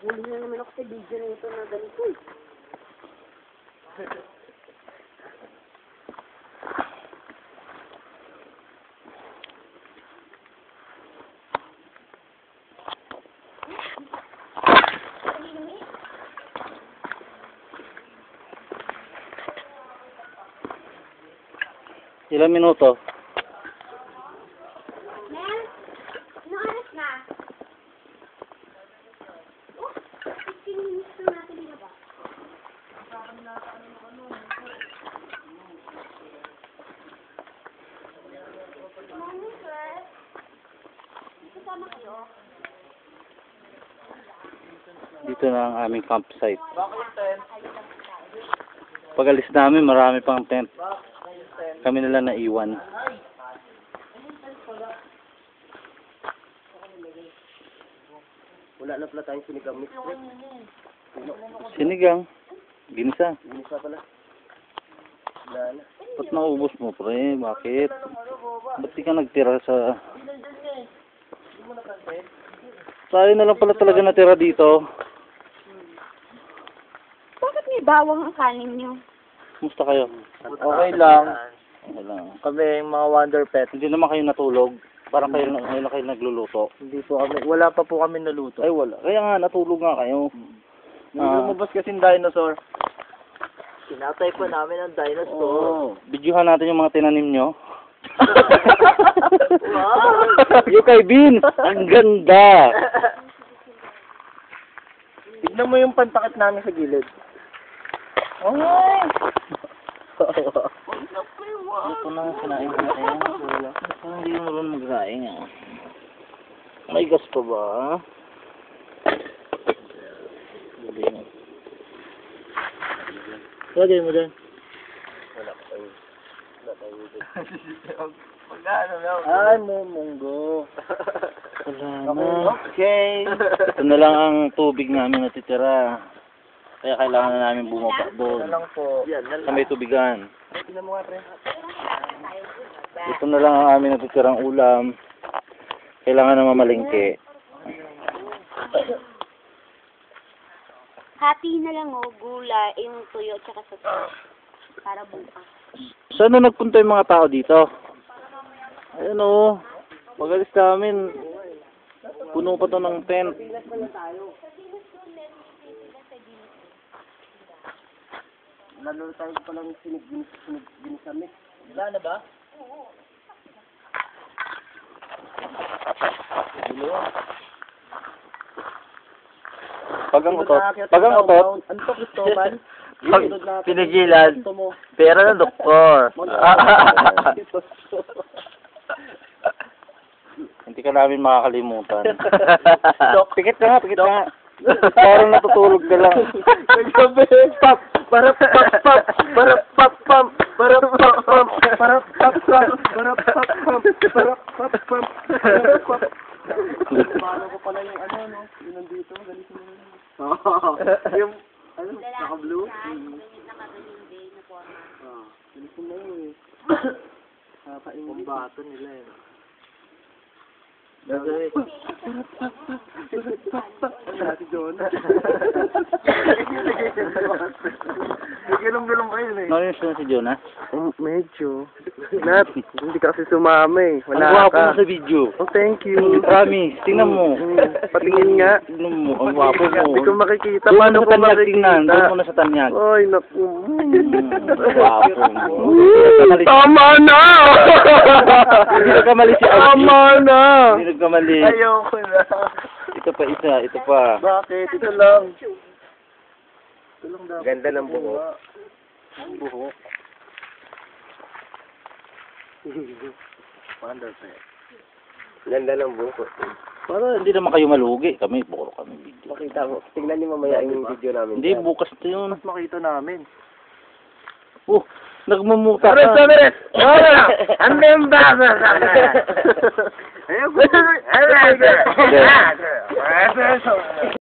Huli na naman ako sa video na ito na ganito eh. Ilang minuto? Mel? Ano oras na? Oh, 15 minutes na natin dito ba? Morning, sir. Kasama kayo? Dito na ang aming campsite. Pag alis namin, marami pang tent. Kami nila naiwan. Wala na pala tayong sinigang mix. Sinigang. Ginisa. Ginisa pala. Wala na. Ba't naubos mo, pre? Bakit? Ba't di ka nagtira sa... Tayo na lang pala talaga natira dito. Bakit may bawang ang kanin niyo? Kumusta kayo? Okay lang. Okay lang. Kami yung mga wonder pet. Hindi naman kayo natulog. Parang kayo na kayo nagluluto. Hindi po kami. Wala pa po kami naluto. Ay, wala. Kaya nga, natulog nga kayo. Nung lumabas kasing dinosaur. Sinatay pa namin ang dinosaur. Oo. Videohan natin yung mga tinanim nyo. Wow! Yung kay Beans! Ang ganda! Tignan mo yung pantakit namin sa gilid. Ay! Ito na ang sinain natin. Parang hindi mo marunong magsaing. May gas pa ba? Lagay mo dyan. Wala pa tayo. Wala tayo. Magkano lang? Ay, munggo. Wala na. Okay. Ito na lang ang tubig namin natitira. Kaya kailangan na namin bumaba doon. Yan lang po. Yan Sa may tubigan. Tingnan mo nga, pre. Ito na lang ang aming natitirang ulam. Kailangan na mamalingke. Hati na lang oh, gulay, yung tuyo, tsaka sa para bukas. Saan na nagpunta yung mga tao dito? Ayun o. Pag-alis namin, puno pa to ng tent. Lalo tayo palang sinigin sa mix. Wala na ba? Pag ang utot, Antok Cristobal. pag pinigilan, pera ng doktor. Hindi ka namin makakalimutan. Pikit ka nga, pikit ka nga. Parang natutulog ka lang. Nagsabi, pop, para pop, pop, para pop, pop, para pop, pop, para pop, pop, para pop, pop, para pop, pop, para pop. Paano ko pala yung ano, no? Yung nandito, galitin mo na. Yung, ano, naka-blue? Nakaganyan din na forma. Galitin mo yun eh. Pambato nila eh. Gagawin. Si John. Nagilong-gilong kayo eh. Narinig siya si Jonah? Medyo. Nat, hindi ka kasi sumama eh. Ang gwapo mo sa video. Oh, thank you. Promise, tingnan mo. Patingin nga. Tingnan mo, ang gwapo mo. Hindi ko makikita. Doon Paano mo ko sa tanyag tingnan, makikita? doon mo na sa tanyag. Ay, naku. Gwapo mo. Tama na! Hindi nagkamali si Algie. Tama na! Hindi nagkamali. Ayoko na. Ito pa isa, ito pa. Bakit? Ito lang. Ito lang dapat. Ganda ng buho. Buho. Wonderful. Ganda ng buho. Para hindi naman kayo malugi. Kami, puro kami video. Makita mo. Tingnan niyo mamaya yung video namin. Hindi, bukas ito yun. Mas makita namin. Nagmumuta ka. Ares! Wala! Ang bembaba ka na! Ayoko! Ares! Ares!